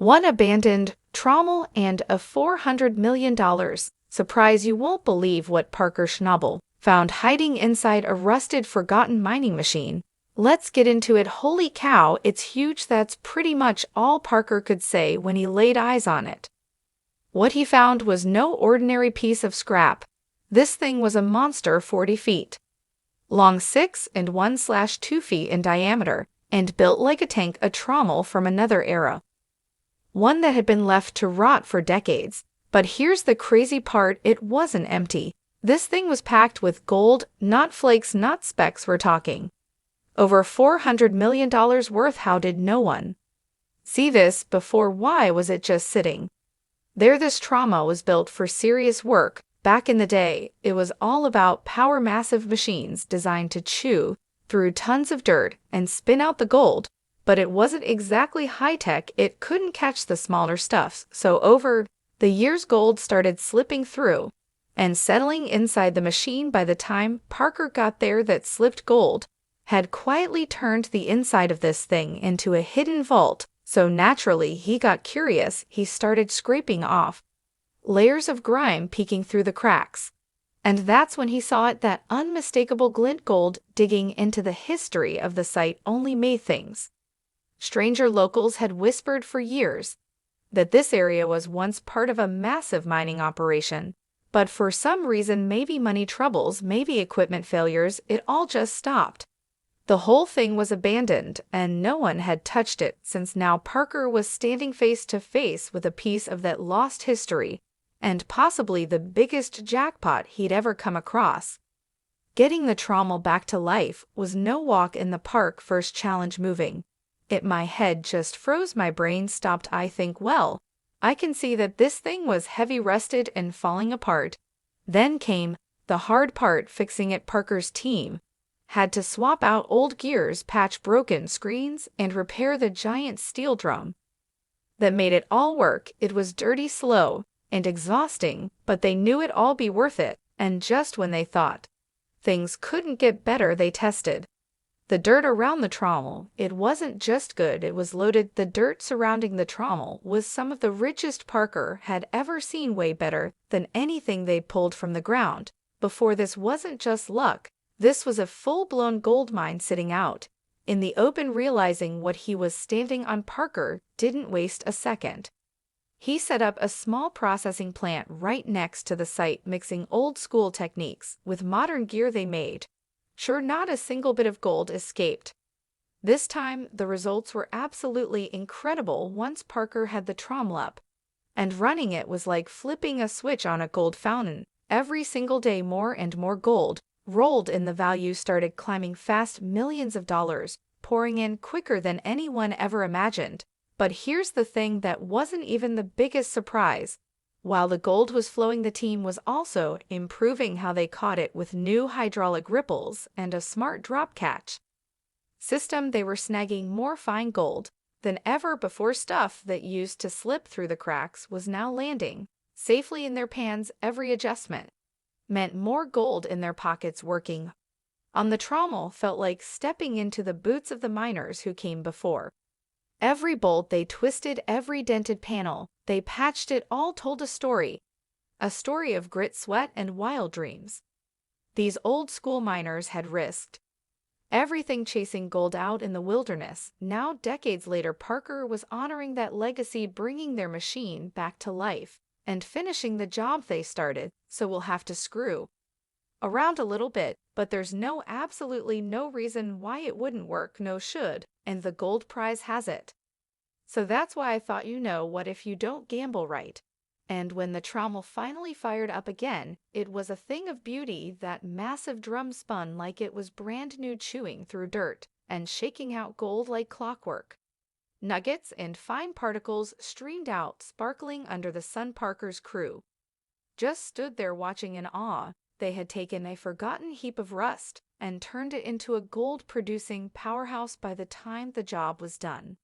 One abandoned trommel and a $400 million surprise. You won't believe what Parker Schnabel found hiding inside a rusted, forgotten mining machine. Let's get into it. Holy cow, it's huge. That's pretty much all Parker could say when he laid eyes on it. What he found was no ordinary piece of scrap. This thing was a monster 40 feet long, 6 and 1/2 feet in diameter, and built like a tank, a trommel from another era. One that had been left to rot for decades. But here's the crazy part, it wasn't empty. This thing was packed with gold, not flakes, not specks, we're talking over $400 million worth. How did no one see this before? Why was it just sitting there? This trauma was built for serious work. Back in the day, it was all about power, massive machines designed to chew through tons of dirt and spin out the gold. But it wasn't exactly high-tech. It couldn't catch the smaller stuffs. So over the years, gold started slipping through and settling inside the machine. By the time Parker got there, that slipped gold had quietly turned the inside of this thing into a hidden vault. So naturally, he got curious. He started scraping off layers of grime peeking through the cracks. And that's when he saw it, that unmistakable glint. Gold. Digging into the history of the site only made things stranger. Locals had whispered for years that this area was once part of a massive mining operation. But for some reason, maybe money troubles, maybe equipment failures, it all just stopped. The whole thing was abandoned, and no one had touched it since. Now Parker was standing face to face with a piece of that lost history, and possibly the biggest jackpot he'd ever come across. Getting the trommel back to life was no walk in the park. First challenge, moving it. My head just froze, my brain stopped. I think, well, I can see that this thing was heavy, rusted, and falling apart. Then came the hard part, fixing it. Parker's team had to swap out old gears, patch broken screens, and repair the giant steel drum that made it all work. It was dirty, slow, and exhausting, but they knew it'd all be worth it. And just when they thought things couldn't get better, they tested the dirt around the trommel. It wasn't just good, it was loaded. The dirt surrounding the trommel was some of the richest Parker had ever seen, way better than anything they'd pulled from the ground before. This wasn't just luck. This was a full-blown gold mine sitting out in the open. Realizing what he was standing on, Parker didn't waste a second. He set up a small processing plant right next to the site, mixing old-school techniques with modern gear. They made sure not a single bit of gold escaped. This time, the results were absolutely incredible. Once Parker had the trommel up and running, it was like flipping a switch on a gold fountain. Every single day, more and more gold rolled in. The value started climbing fast, millions of dollars pouring in quicker than anyone ever imagined. But here's the thing that wasn't even the biggest surprise. While the gold was flowing, the team was also improving how they caught it with new hydraulic ripples and a smart drop catch system. They were snagging more fine gold than ever before. Stuff that used to slip through the cracks was now landing safely in their pans. Every adjustment meant more gold in their pockets. Working on the trommel felt like stepping into the boots of the miners who came before. Every bolt they twisted, every dented panel they patched, it all told a story of grit, sweat, and wild dreams. These old-school miners had risked everything chasing gold out in the wilderness. Now, decades later, Parker was honoring that legacy, bringing their machine back to life and finishing the job they started. So we'll have to screw around a little bit, but there's absolutely no reason why it wouldn't work. No should, and the gold prize has it. So that's why I thought, what if you don't gamble right? And when the trommel finally fired up again, it was a thing of beauty. That massive drum spun like it was brand new, chewing through dirt and shaking out gold like clockwork. Nuggets and fine particles streamed out, sparkling under the sun. Parker's crew just stood there watching in awe. They had taken a forgotten heap of rust and turned it into a gold-producing powerhouse. By the time the job was done,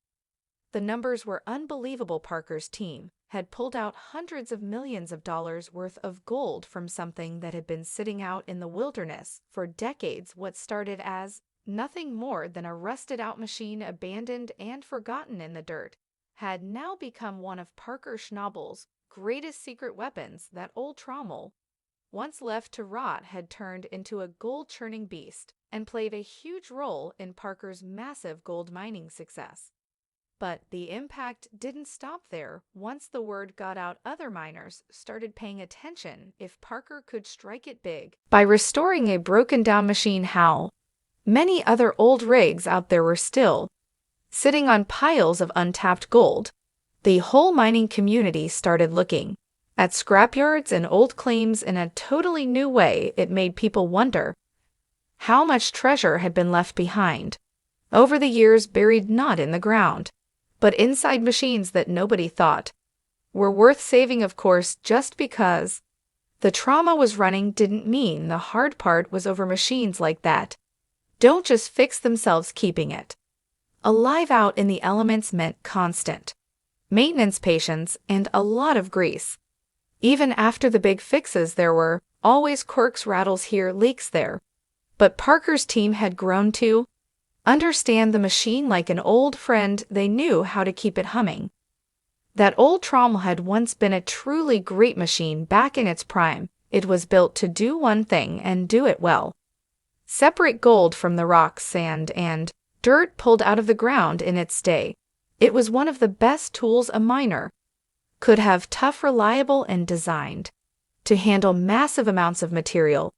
the numbers were unbelievable. Parker's team had pulled out hundreds of millions of dollars worth of gold from something that had been sitting out in the wilderness for decades. What started as nothing more than a rusted-out machine, abandoned and forgotten in the dirt, had now become one of Parker Schnabel's greatest secret weapons. That old trommel, once left to rot, had turned into a gold-churning beast and played a huge role in Parker's massive gold mining success. But the impact didn't stop there. Once the word got out, other miners started paying attention. If Parker could strike it big by restoring a broken-down machine, how many other old rigs out there were still sitting on piles of untapped gold? The whole mining community started looking at scrapyards and old claims in a totally new way. It made people wonder how much treasure had been left behind over the years, buried not in the ground, but inside machines that nobody thought were worth saving. Of course, just because the trauma was running didn't mean the hard part was over. Machines like that don't just fix themselves. Keeping it alive out in the elements meant constant maintenance, patience, and a lot of grease. Even after the big fixes, there were always quirks, rattles here, leaks there. But Parker's team had grown to understand the machine like an old friend. They knew how to keep it humming. That old trommel had once been a truly great machine back in its prime. It was built to do one thing and do it well: separate gold from the rocks, sand, and dirt pulled out of the ground in its day. It was one of the best tools a miner could have, tough, reliable, and designed to handle massive amounts of material.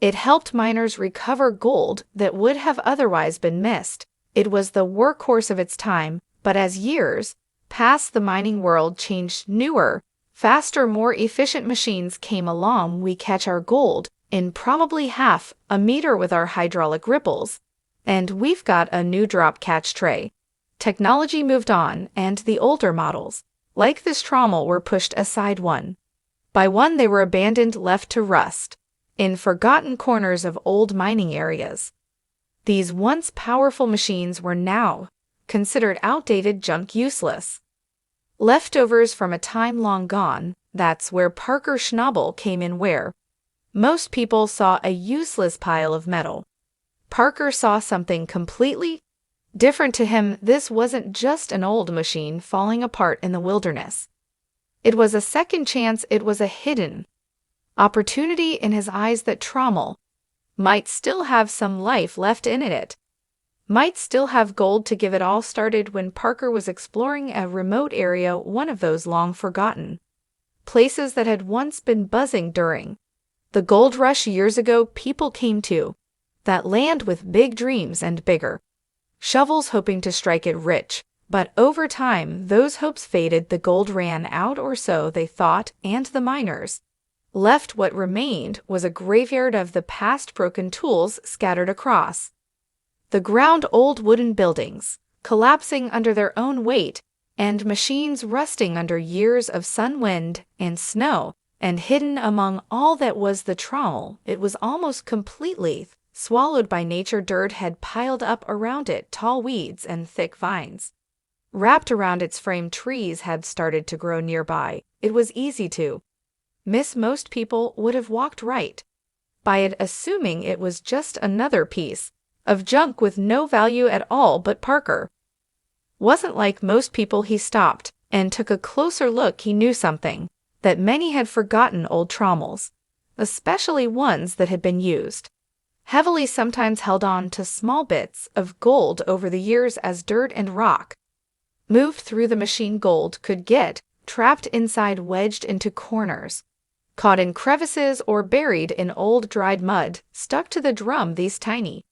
It helped miners recover gold that would have otherwise been missed. It was the workhorse of its time, but as years passed, the mining world changed. Newer, faster, more efficient machines came along. We catch our gold in probably half a meter with our hydraulic ripples, and we've got a new drop catch tray. Technology moved on, and the older models, like this trommel, were pushed aside one by one. They were abandoned, left to rust in forgotten corners of old mining areas. These once powerful machines were now considered outdated junk, useless leftovers from a time long gone. That's where Parker Schnabel came in. Where most people saw a useless pile of metal, Parker saw something completely different. To him, this wasn't just an old machine falling apart in the wilderness. It was a second chance. It was a hidden opportunity in his eyes. That trommel might still have some life left in it, might still have gold to give. It all started when Parker was exploring a remote area, one of those long forgotten places that had once been buzzing during the gold rush years ago. People came to that land with big dreams and bigger shovels, hoping to strike it rich. But over time, those hopes faded. The gold ran out, or so they thought, and the miners left. What remained was a graveyard of the past, broken tools scattered across the ground, old wooden buildings collapsing under their own weight, and machines rusting under years of sun, wind, and snow. And hidden among all that was the trommel. It was almost completely swallowed by nature. Dirt had piled up around it, tall weeds and thick vines wrapped around its frame. Trees had started to grow nearby. It was easy to miss. Most people would have walked right by it, assuming it was just another piece of junk with no value at all. But Parker wasn't like most people. He stopped and took a closer look. He knew something that many had forgotten: old trommels, especially ones that had been used heavily, sometimes held on to small bits of gold over the years. As dirt and rock moved through the machine, gold could get trapped inside, wedged into corners, caught in crevices, or buried in old dried mud stuck to the drum. These tiny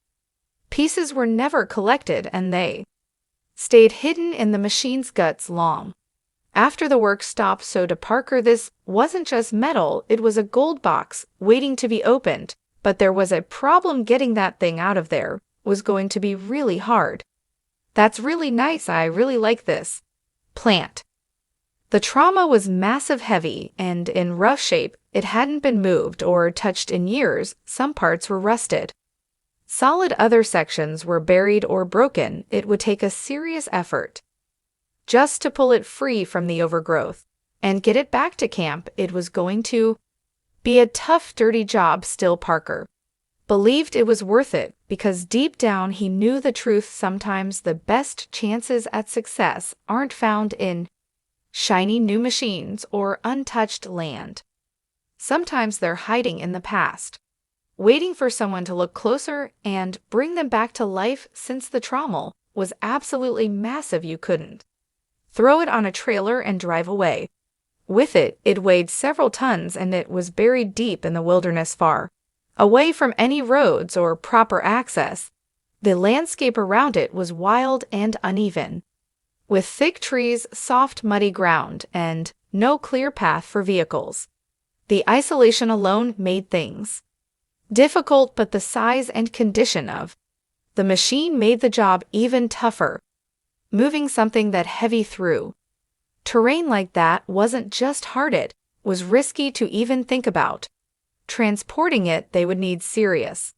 pieces were never collected, and they stayed hidden in the machine's guts long after the work stopped. So to Parker, this wasn't just metal, it was a gold box waiting to be opened. But there was a problem: getting that thing out of there was going to be really hard. That's really nice. I really like this plant. The trauma was massive, heavy, and in rough shape. It hadn't been moved or touched in years. Some parts were rusted solid, other sections were buried or broken. It would take a serious effort just to pull it free from the overgrowth and get it back to camp. It was going to be a tough, dirty job. Still, Parker believed it was worth it. because deep down he knew the truth. Sometimes the best chances at success aren't found in shiny new machines or untouched land. Sometimes they're hiding in the past, waiting for someone to look closer and bring them back to life. Since the trommel was absolutely massive, you couldn't throw it on a trailer and drive away with it. It weighed several tons and it was buried deep in the wilderness, far away from any roads or proper access. The landscape around it was wild and uneven, with thick trees, soft muddy ground, and no clear path for vehicles. The isolation alone made things difficult, but the size and condition of the machine made the job even tougher. Moving something that heavy through terrain like that wasn't just hard, it was risky to even think about. Transporting it, they would need serious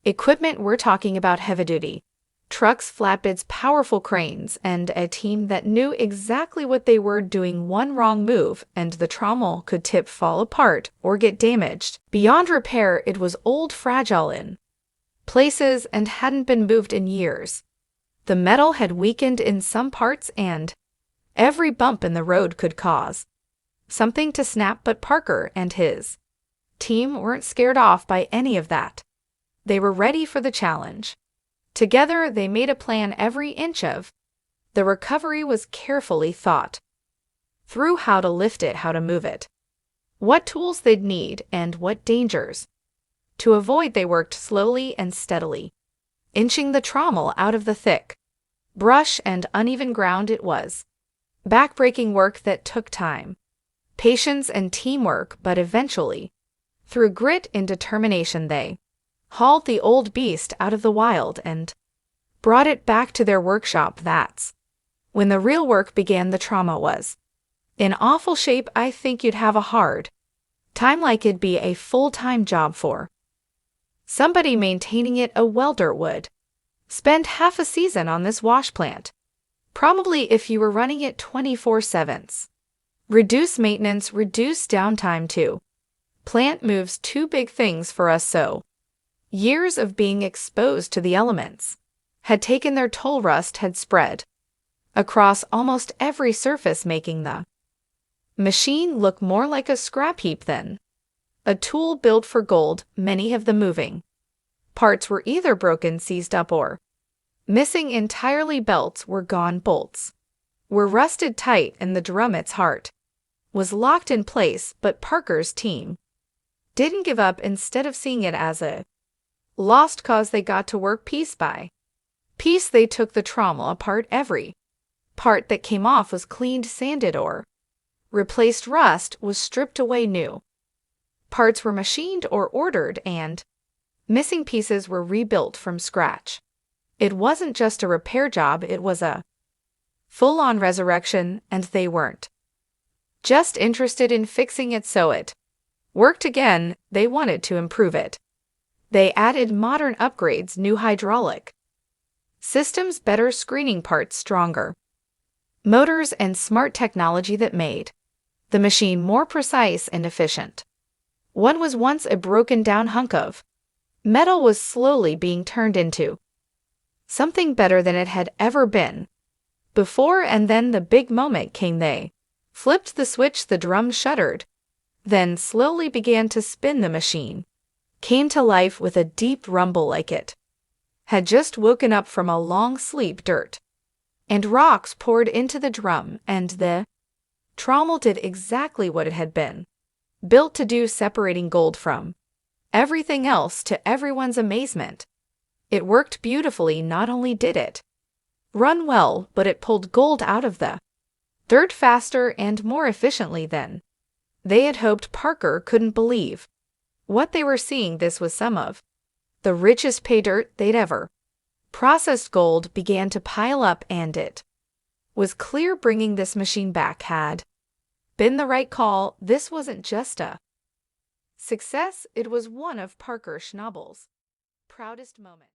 equipment. We're talking about heavy-duty trucks, flatbeds, powerful cranes, and a team that knew exactly what they were doing. One wrong move, and the trommel could tip, fall apart, or get damaged beyond repair. It was old, fragile in places, and hadn't been moved in years. The metal had weakened in some parts, and every bump in the road could cause something to snap. But Parker and his team weren't scared off by any of that. They were ready for the challenge. Together, they made a plan. Every inch of the recovery was carefully thought through: how to lift it, how to move it, what tools they'd need, and what dangers to avoid. They worked slowly and steadily, inching the trommel out of the thick brush and uneven ground. It was backbreaking work that took time, patience, and teamwork, but eventually, through grit and determination, they hauled the old beast out of the wild and brought it back to their workshop. That's when the real work began. The trommel was in awful shape. I think you'd have a hard time, like it'd be a full-time job for somebody maintaining it. A welder would spend half a season on this wash plant, probably, if you were running it 24/7. Reduce maintenance, reduce downtime too. Plant moves, two big things for us. So years of being exposed to the elements had taken their toll. Rust had spread across almost every surface, making the machine look more like a scrap heap than a tool built for gold. Many of the moving parts were either broken, seized up, or missing entirely. Belts were gone, bolts were rusted tight, and the drum, its heart, was locked in place. But Parker's team didn't give up. Instead of seeing it as a lost cause, they got to work piece by piece. They took the trommel apart. Every part that came off was cleaned, sanded, or replaced. Rust was stripped away. New parts were machined or ordered, and missing pieces were rebuilt from scratch. It wasn't just a repair job, it was a full-on resurrection, and they weren't just interested in fixing it so it worked again. They wanted to improve it. They added modern upgrades, new hydraulic systems, better screening parts, stronger motors, and smart technology that made the machine more precise and efficient. What was once a broken-down hunk of metal was slowly being turned into something better than it had ever been before. And then the big moment came. They flipped the switch, the drum shuddered, then slowly began to spin. The machine came to life with a deep rumble, like it had just woken up from a long sleep. Dirt and rocks poured into the drum, and the trommel did exactly what it had been built to do, separating gold from everything else. To everyone's amazement, it worked beautifully. Not only did it run well, but it pulled gold out of the dirt faster and more efficiently than they had hoped. Parker couldn't believe what they were seeing. This was some of the richest pay dirt they'd ever processed. Gold began to pile up, and it was clear bringing this machine back had been the right call. This wasn't just a success, it was one of Parker Schnabel's proudest moments.